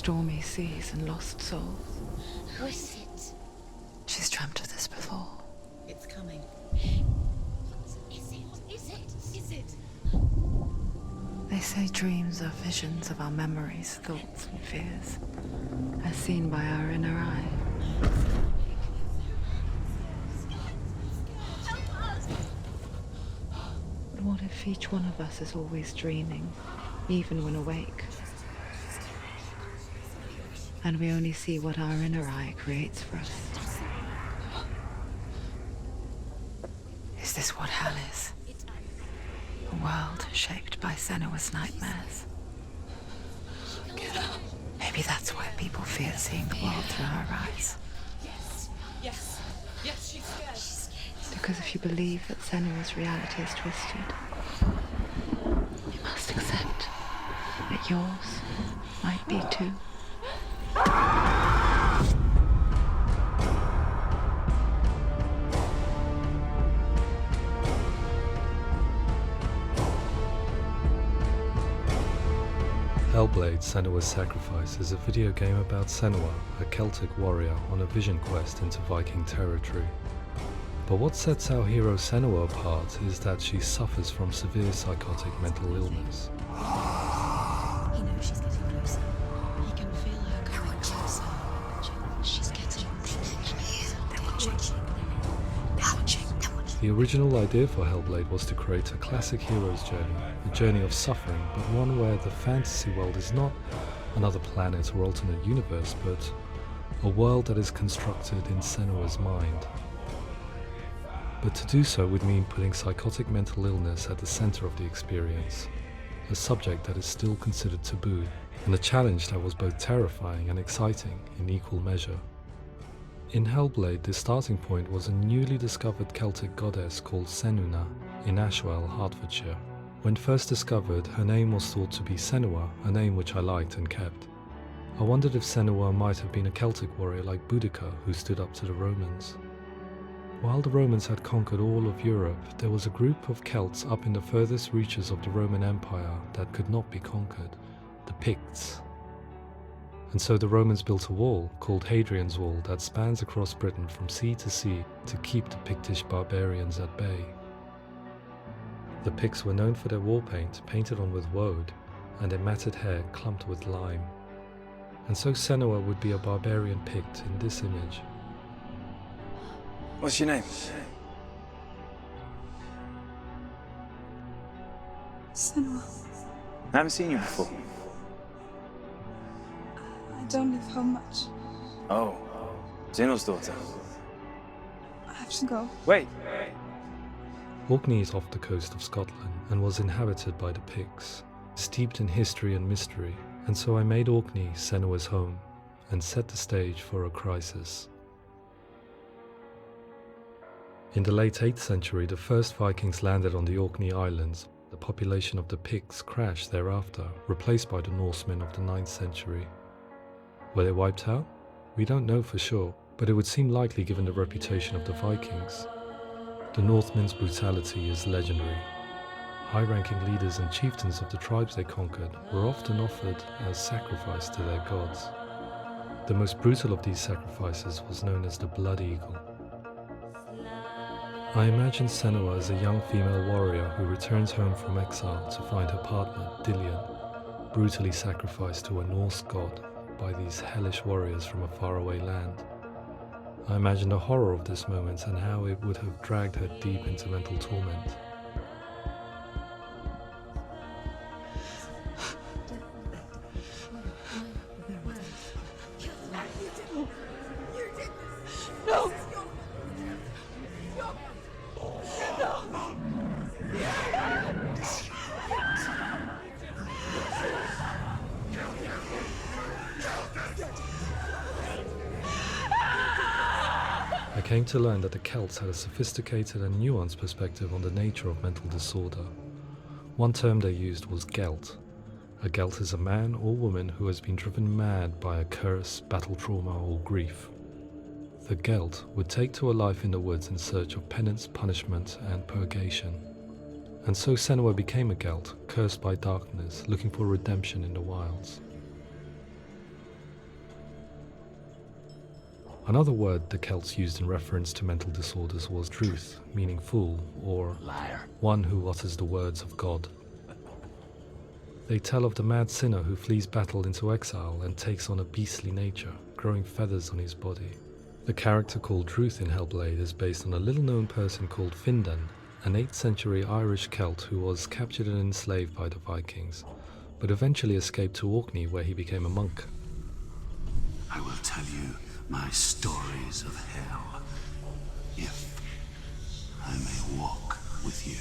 stormy seas and lost souls. Who is it? She's dreamt of this before. It's coming. Is it? They say dreams are visions of our memories, thoughts and fears, as seen by our inner eye. But what if each one of us is always dreaming, even when awake? And we only see what our inner eye creates for us. Is this what hell is? A world shaped by Senua's nightmares. Maybe that's why people fear seeing the world through her eyes. Yes, she's scared. Because if you believe that Senua's reality is twisted, you must accept that yours might be too. Hellblade: Senua's Sacrifice is a video game about Senua, a Celtic warrior on a vision quest into Viking territory. But what sets our hero Senua apart is that she suffers from severe psychotic mental illness. He knows she's getting closer. He can feel her coming closer. She's getting closer. The original idea for Hellblade was to create a classic hero's journey, a journey of suffering, but one where the fantasy world is not another planet or alternate universe, but a world that is constructed in Senua's mind. But to do so would mean putting psychotic mental illness at the center of the experience, a subject that is still considered taboo, and a challenge that was both terrifying and exciting in equal measure. In Hellblade, the starting point was a newly discovered Celtic goddess called Senua in Ashwell, Hertfordshire. When first discovered, her name was thought to be Senua, a name which I liked and kept. I wondered if Senua might have been a Celtic warrior like Boudica who stood up to the Romans. While the Romans had conquered all of Europe, there was a group of Celts up in the furthest reaches of the Roman Empire that could not be conquered, the Picts. And so the Romans built a wall, called Hadrian's Wall, that spans across Britain from sea to sea to keep the Pictish barbarians at bay. The Picts were known for their war paint, painted on with woad, and their matted hair clumped with lime. And so Senua would be a barbarian Pict in this image. What's your name? Senua. I haven't seen you before. I don't live home much. Oh, Zeno's daughter. I have to go. Wait! Orkney is off the coast of Scotland and was inhabited by the Picts, steeped in history and mystery, and so I made Orkney Senua's home and set the stage for a crisis. In the late 8th century, the first Vikings landed on the Orkney Islands. The population of the Picts crashed thereafter, replaced by the Norsemen of the 9th century. Were they wiped out? We don't know for sure, but it would seem likely given the reputation of the Vikings. The Northmen's brutality is legendary. High-ranking leaders and chieftains of the tribes they conquered were often offered as sacrifice to their gods. The most brutal of these sacrifices was known as the Blood Eagle. I imagine Senua as a young female warrior who returns home from exile to find her partner, Dillion, brutally sacrificed to a Norse god by these hellish warriors from a faraway land. I imagine the horror of this moment and how it would have dragged her deep into mental torment. No! I came to learn that the Celts had a sophisticated and nuanced perspective on the nature of mental disorder. One term they used was gelt. A gelt is a man or woman who has been driven mad by a curse, battle trauma, or grief. The gelt would take to a life in the woods in search of penance, punishment, and purgation. And so Senua became a gelt, cursed by darkness, looking for redemption in the wilds. Another word the Celts used in reference to mental disorders was druth, meaning fool, or Liar. one who utters the words of God. They tell of the mad sinner who flees battle into exile and takes on a beastly nature, growing feathers on his body. The character called Druth in Hellblade is based on a little-known person called Findan, an 8th century Irish Celt who was captured and enslaved by the Vikings, but eventually escaped to Orkney where he became a monk. I will tell you my stories of hell, if I may walk with you.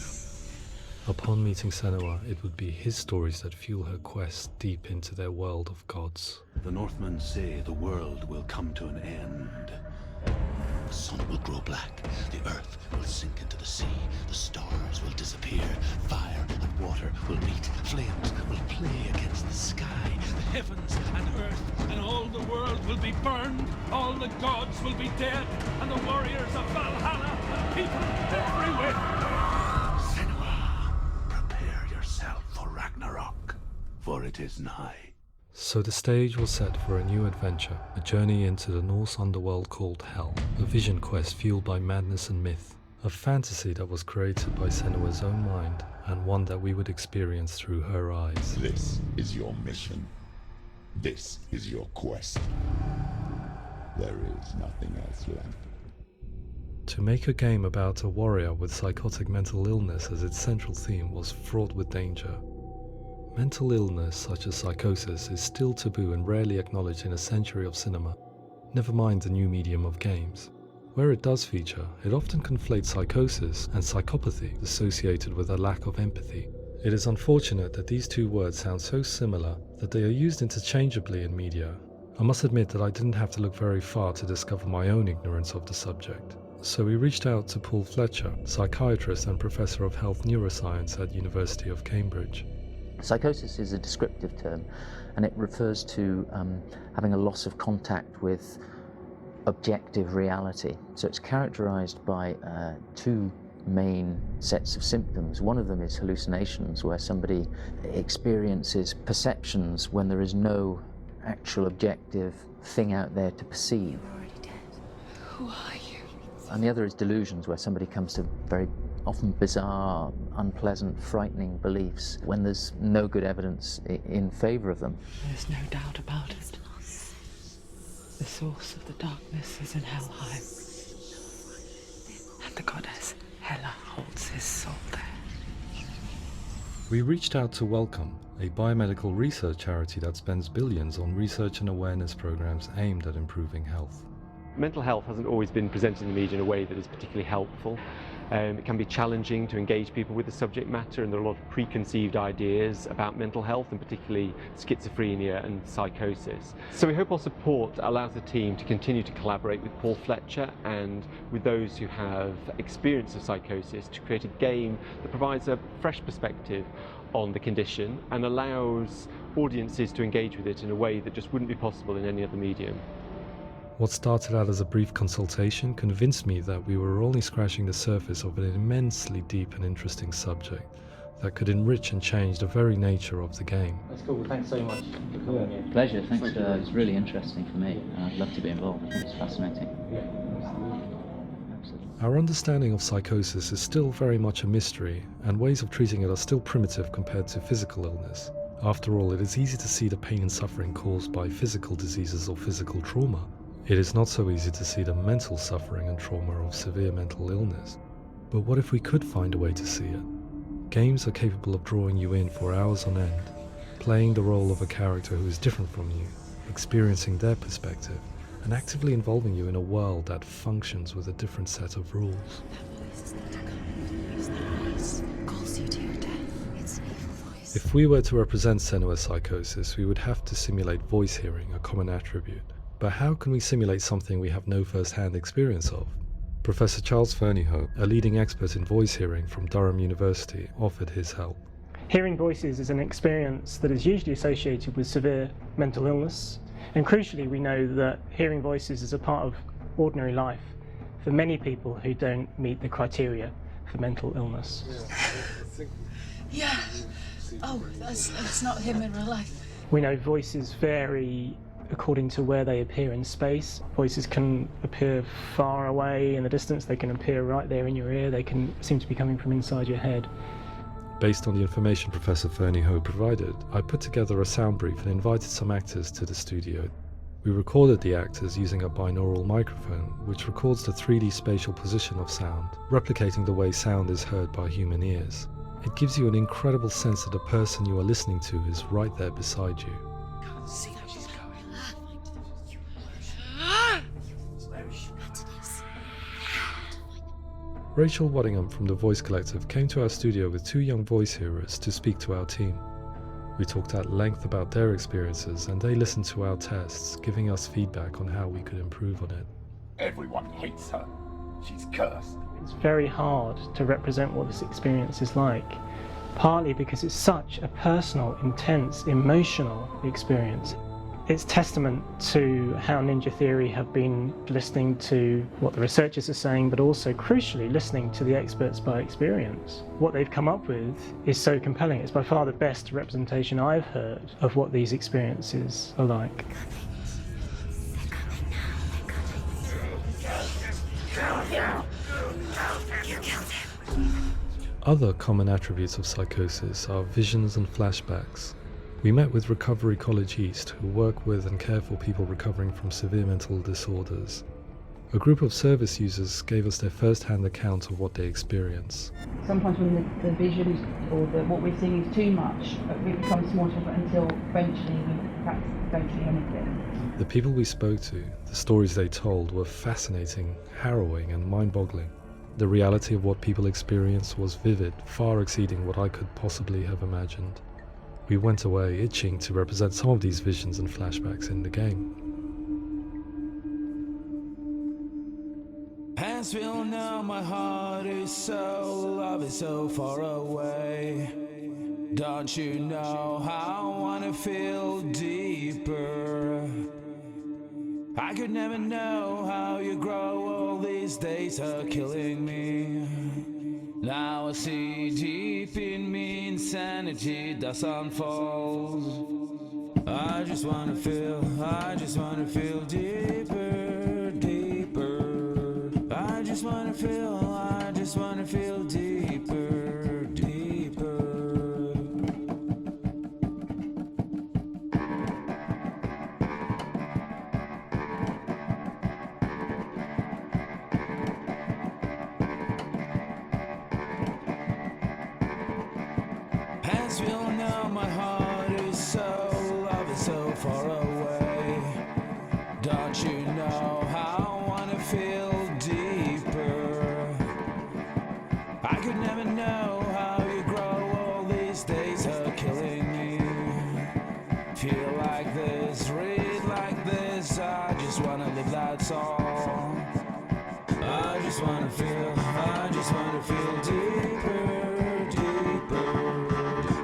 Upon meeting Senua, it would be his stories that fuel her quest deep into their world of gods. The Northmen say the world will come to an end. The sun will grow black, the earth will sink into the sea, the stars will disappear, fire and water will meet, flames will play against the sky, the heavens and earth and all the world will be burned, all the gods will be dead, and the warriors of Valhalla and people everywhere. Senua, prepare yourself for Ragnarok, for it is nigh. So the stage was set for a new adventure, a journey into the Norse underworld called Hell, a vision quest fueled by madness and myth, a fantasy that was created by Senua's own mind, and one that we would experience through her eyes. This is your mission. This is your quest. There is nothing else left. To make a game about a warrior with psychotic mental illness as its central theme was fraught with danger. Mental illness such as psychosis is still taboo and rarely acknowledged in a century of cinema, never mind the new medium of games. Where it does feature, it often conflates psychosis and psychopathy associated with a lack of empathy. It is unfortunate that these two words sound so similar that they are used interchangeably in media. I must admit that I didn't have to look very far to discover my own ignorance of the subject. So we reached out to Paul Fletcher, psychiatrist and professor of health neuroscience at University of Cambridge. Psychosis is a descriptive term, and it refers to having a loss of contact with objective reality. So it's characterized by two main sets of symptoms. One of them is hallucinations, where somebody experiences perceptions when there is no actual objective thing out there to perceive. You're already dead. Who are you? And the other is delusions, where somebody comes to very often bizarre, unpleasant, frightening beliefs when there's no good evidence in favor of them. There's no doubt about it. The source of the darkness is in Helheim, and the goddess Hela holds his soul there. We reached out to Welcome, a biomedical research charity that spends billions on research and awareness programs aimed at improving health. Mental health hasn't always been presented in the media in a way that is particularly helpful. It can be challenging to engage people with the subject matter, and there are a lot of preconceived ideas about mental health, and particularly schizophrenia and psychosis. So we hope our support allows the team to continue to collaborate with Paul Fletcher and with those who have experience of psychosis to create a game that provides a fresh perspective on the condition and allows audiences to engage with it in a way that just wouldn't be possible in any other medium. What started out as a brief consultation convinced me that we were only scratching the surface of an immensely deep and interesting subject that could enrich and change the very nature of the game. That's cool. Thanks so much for coming here. Pleasure. Thanks. It's really interesting for me. I'd love to be involved. I think it's fascinating. Absolutely. Our understanding of psychosis is still very much a mystery, and ways of treating it are still primitive compared to physical illness. After all, it is easy to see the pain and suffering caused by physical diseases or physical trauma. It is not so easy to see the mental suffering and trauma of severe mental illness. But what if we could find a way to see it? Games are capable of drawing you in for hours on end, playing the role of a character who is different from you, experiencing their perspective, and actively involving you in a world that functions with a different set of rules. That voice is not a kind voice. That voice calls you to your death. It's an evil voice. If we were to represent Senua's psychosis, we would have to simulate voice hearing, a common attribute. But how can we simulate something we have no first-hand experience of? Professor Charles Fernyhough, a leading expert in voice hearing from Durham University, offered his help. Hearing voices is an experience that is usually associated with severe mental illness, and crucially we know that hearing voices is a part of ordinary life for many people who don't meet the criteria for mental illness. Yeah. Oh, that's not him in real life. We know voices vary according to where they appear in space. Voices can appear far away in the distance, they can appear right there in your ear, they can seem to be coming from inside your head. Based on the information Professor Fernie Ho provided, I put together a sound brief and invited some actors to the studio. We recorded the actors using a binaural microphone, which records the 3D spatial position of sound, replicating the way sound is heard by human ears. It gives you an incredible sense that the person you are listening to is right there beside you. Can't see how she's going. Rachel Waddingham from the Voice Collective came to our studio with 2 young voice hearers to speak to our team. We talked at length about their experiences and they listened to our tests, giving us feedback on how we could improve on it. Everyone hates her. She's cursed. It's very hard to represent what this experience is like, partly because it's such a personal, intense, emotional experience. It's testament to how Ninja Theory have been listening to what the researchers are saying, but also, crucially, listening to the experts by experience. What they've come up with is so compelling. It's by far the best representation I've heard of what these experiences are like. Other common attributes of psychosis are visions and flashbacks. We met with Recovery College East, who work with and care for people recovering from severe mental disorders. A group of service users gave us their first-hand account of what they experience. Sometimes when the visions or what we're seeing is too much, it becomes more difficult until eventually we perhaps don't see anything. The people we spoke to, the stories they told, were fascinating, harrowing and mind-boggling. The reality of what people experienced was vivid, far exceeding what I could possibly have imagined. We went away itching to represent some of these visions and flashbacks in the game. Hands will know my heart is so, love is so far away. Don't you know how I wanna feel deeper? I could never know how you grow, all these days are killing me. Now I see deep in me insanity does unfold. I just wanna feel deeper, deeper. I just wanna feel deeper, deeper. Hands will know my heart is so, love is so far away. Don't you know how I wanna feel deeper? I could never know how you grow, all these days are killing me. Feel like this, read like this, I just wanna live, that's all. I just wanna feel deeper, deeper.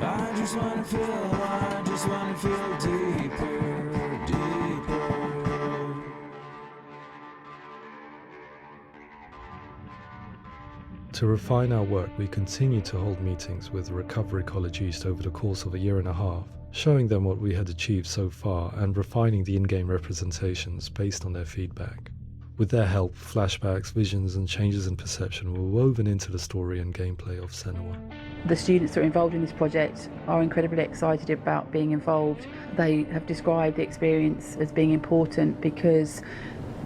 I just wanna feel deeper, deeper. To refine our work, we continued to hold meetings with Recovery College East over the course of a year and a half, showing them what we had achieved so far and refining the in-game representations based on their feedback. With their help, flashbacks, visions and changes in perception were woven into the story and gameplay of Senua. The students that are involved in this project are incredibly excited about being involved. They have described the experience as being important because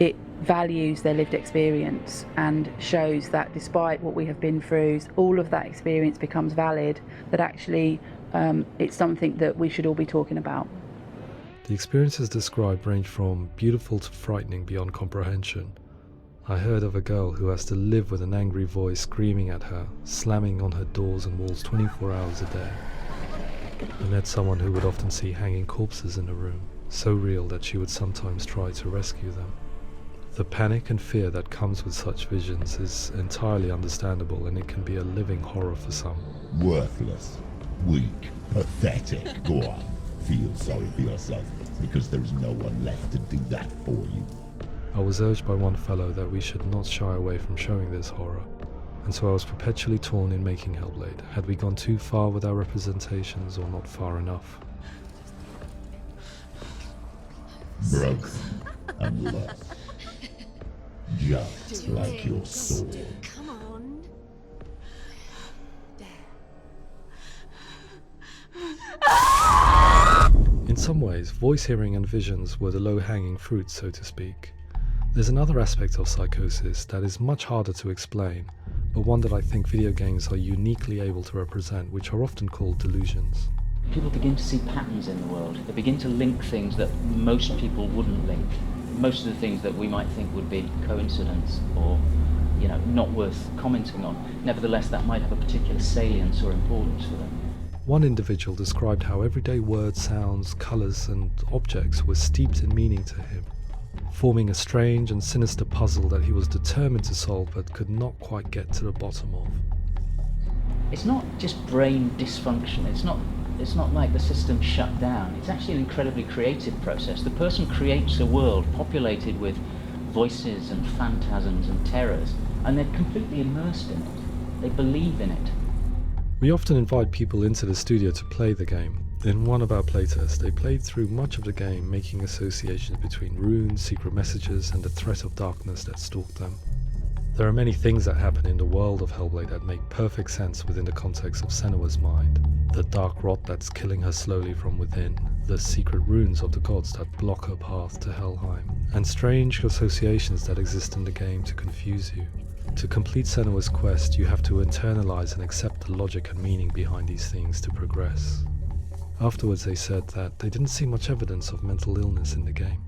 it values their lived experience and shows that despite what we have been through, all of that experience becomes valid, that actually it's something that we should all be talking about. The experiences described range from beautiful to frightening beyond comprehension. I heard of a girl who has to live with an angry voice screaming at her, slamming on her doors and walls 24 hours a day. I met someone who would often see hanging corpses in a room, so real that she would sometimes try to rescue them. The panic and fear that comes with such visions is entirely understandable, and it can be a living horror for some. Worthless, weak, pathetic. Go on, feel sorry for yourself, because there's no one left to do that for you. I was urged by one fellow that we should not shy away from showing this horror, and so I was perpetually torn in making Hellblade. Had we gone too far with our representations or not far enough? broken, and lost. Just like your soul. Come on. In some ways, voice hearing and visions were the low-hanging fruit, so to speak. There's another aspect of psychosis that is much harder to explain, but one that I think video games are uniquely able to represent, which are often called delusions. People begin to see patterns in the world. They begin to link things that most people wouldn't link. Most of the things that we might think would be coincidence or, not worth commenting on. Nevertheless, that might have a particular salience or importance for them. One individual described how everyday words, sounds, colours and objects were steeped in meaning to him, forming a strange and sinister puzzle that he was determined to solve but could not quite get to the bottom of. It's not just brain dysfunction. It's not like the system shut down. It's actually an incredibly creative process. The person creates a world populated with voices and phantasms and terrors, and they're completely immersed in it. They believe in it. We often invite people into the studio to play the game. In one of our playtests, they played through much of the game, making associations between runes, secret messages, and the threat of darkness that stalked them. There are many things that happen in the world of Hellblade that make perfect sense within the context of Senua's mind. The dark rot that's killing her slowly from within, the secret runes of the gods that block her path to Helheim, and strange associations that exist in the game to confuse you. To complete Senua's quest, you have to internalize and accept the logic and meaning behind these things to progress. Afterwards they said that they didn't see much evidence of mental illness in the game.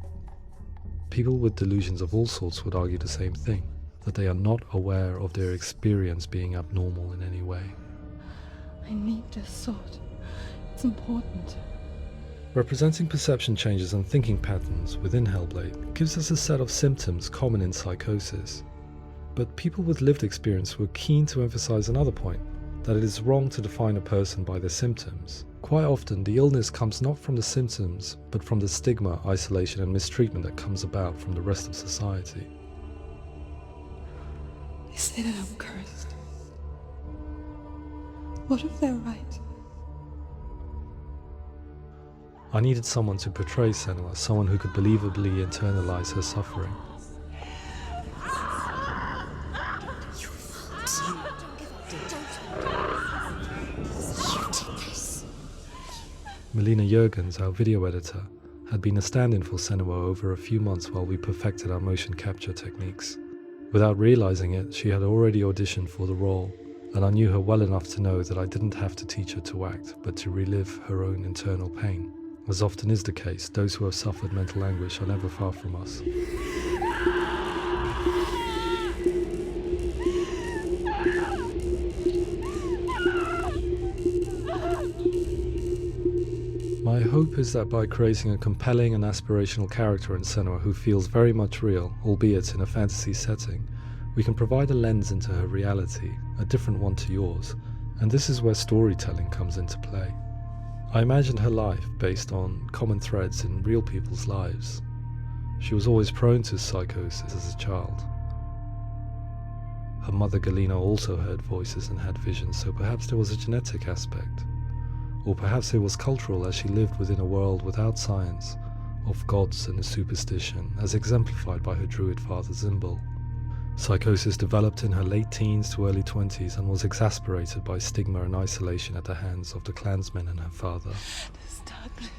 People with delusions of all sorts would argue the same thing, that they are not aware of their experience being abnormal in any way. I need this sword. It's important. Representing perception changes and thinking patterns within Hellblade gives us a set of symptoms common in psychosis. But people with lived experience were keen to emphasize another point, that it is wrong to define a person by their symptoms. Quite often, the illness comes not from the symptoms, but from the stigma, isolation and mistreatment that comes about from the rest of society. They say that I'm cursed. What if they're right? I needed someone to portray Senua, someone who could believably internalize her suffering. Melina Jurgens, our video editor, had been a stand-in for Senua over a few months while we perfected our motion capture techniques. Without realizing it, she had already auditioned for the role, and I knew her well enough to know that I didn't have to teach her to act, but to relive her own internal pain. As often is the case, those who have suffered mental anguish are never far from us. My hope is that by creating a compelling and aspirational character in Senua who feels very much real, albeit in a fantasy setting, we can provide a lens into her reality, a different one to yours, and this is where storytelling comes into play. I imagined her life based on common threads in real people's lives. She was always prone to psychosis as a child. Her mother Galina also heard voices and had visions, so perhaps there was a genetic aspect. Or perhaps it was cultural, as she lived within a world without science, of gods and a superstition, as exemplified by her druid father Zimbal. Psychosis developed in her late teens to early 20s and was exacerbated by stigma and isolation at the hands of the clansmen and her father. This darkness.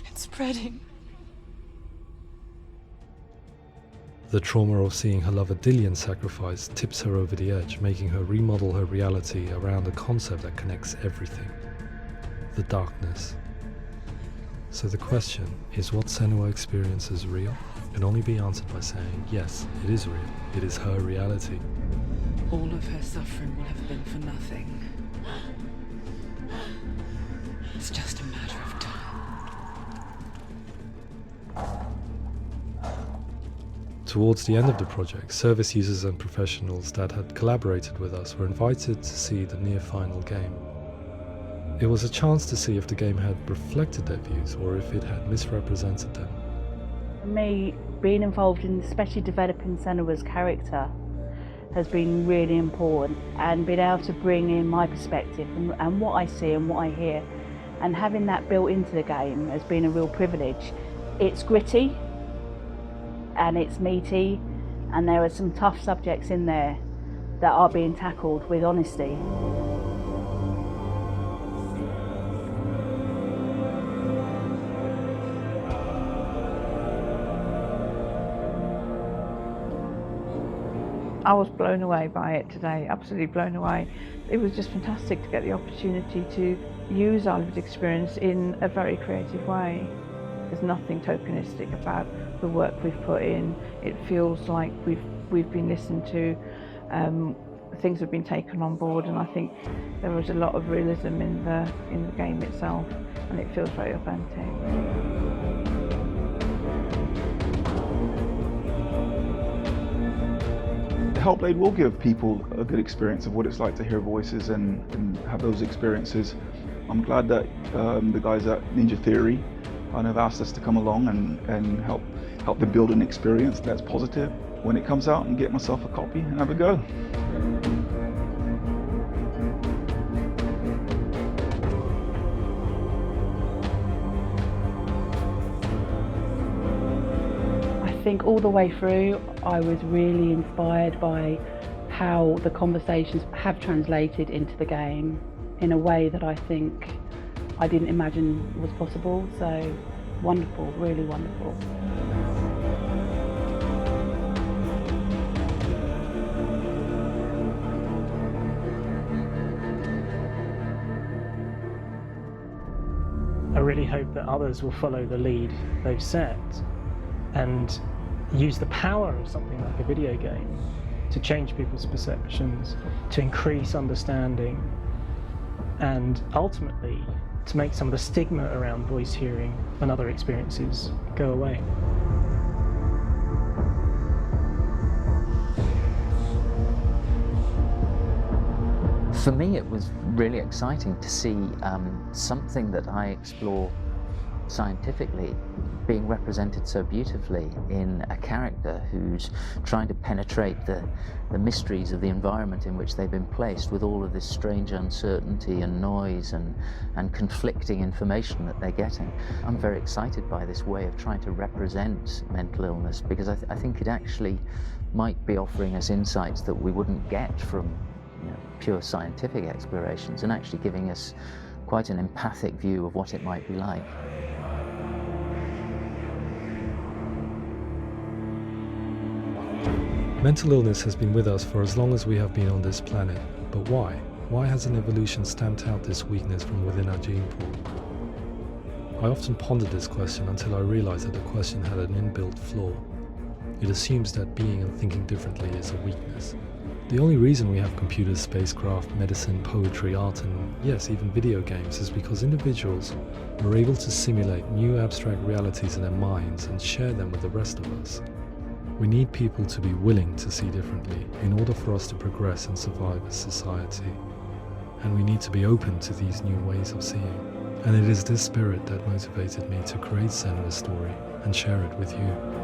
It's spreading. The trauma of seeing her lover Dillian sacrificed tips her over the edge, making her remodel her reality around a concept that connects everything: the darkness. So the question, is what Senua experiences real? Can only be answered by saying, yes, it is real. It is her reality. All of her suffering will have been for nothing. It's just a matter of time. Towards the end of the project, service users and professionals that had collaborated with us were invited to see the near-final game. It was a chance to see if the game had reflected their views or if it had misrepresented them. For me, being involved in especially developing Senua's character has been really important, and being able to bring in my perspective and what I see and what I hear, and having that built into the game has been a real privilege. It's gritty and it's meaty, and there are some tough subjects in there that are being tackled with honesty. I was blown away by it today, absolutely blown away. It was just fantastic to get the opportunity to use our lived experience in a very creative way. There's nothing tokenistic about the work we've put in. It feels like we've been listened to, things have been taken on board, and I think there was a lot of realism in the game itself, and it feels very authentic. Hellblade will give people a good experience of what it's like to hear voices and have those experiences. I'm glad that the guys at Ninja Theory kind of asked us to come along and help them build an experience that's positive when it comes out, and get myself a copy and have a go. I think all the way through I was really inspired by how the conversations have translated into the game in a way that I think I didn't imagine was possible. So wonderful, really wonderful. I really hope that others will follow the lead they've set and use the power of something like a video game to change people's perceptions, to increase understanding, and ultimately to make some of the stigma around voice hearing and other experiences go away. For me, it was really exciting to see something that I explore scientifically being represented so beautifully in a character who's trying to penetrate the mysteries of the environment in which they've been placed, with all of this strange uncertainty and noise and conflicting information that they're getting. I'm very excited by this way of trying to represent mental illness, because I think it actually might be offering us insights that we wouldn't get from pure scientific explorations, and actually giving us quite an empathic view of what it might be like. Mental illness has been with us for as long as we have been on this planet, but why? Why hasn't evolution stamped out this weakness from within our gene pool? I often pondered this question until I realized that the question had an inbuilt flaw. It assumes that being and thinking differently is a weakness. The only reason we have computers, spacecraft, medicine, poetry, art, and yes, even video games is because individuals are able to simulate new abstract realities in their minds and share them with the rest of us. We need people to be willing to see differently in order for us to progress and survive as society. And we need to be open to these new ways of seeing. And it is this spirit that motivated me to create Senua's story and share it with you.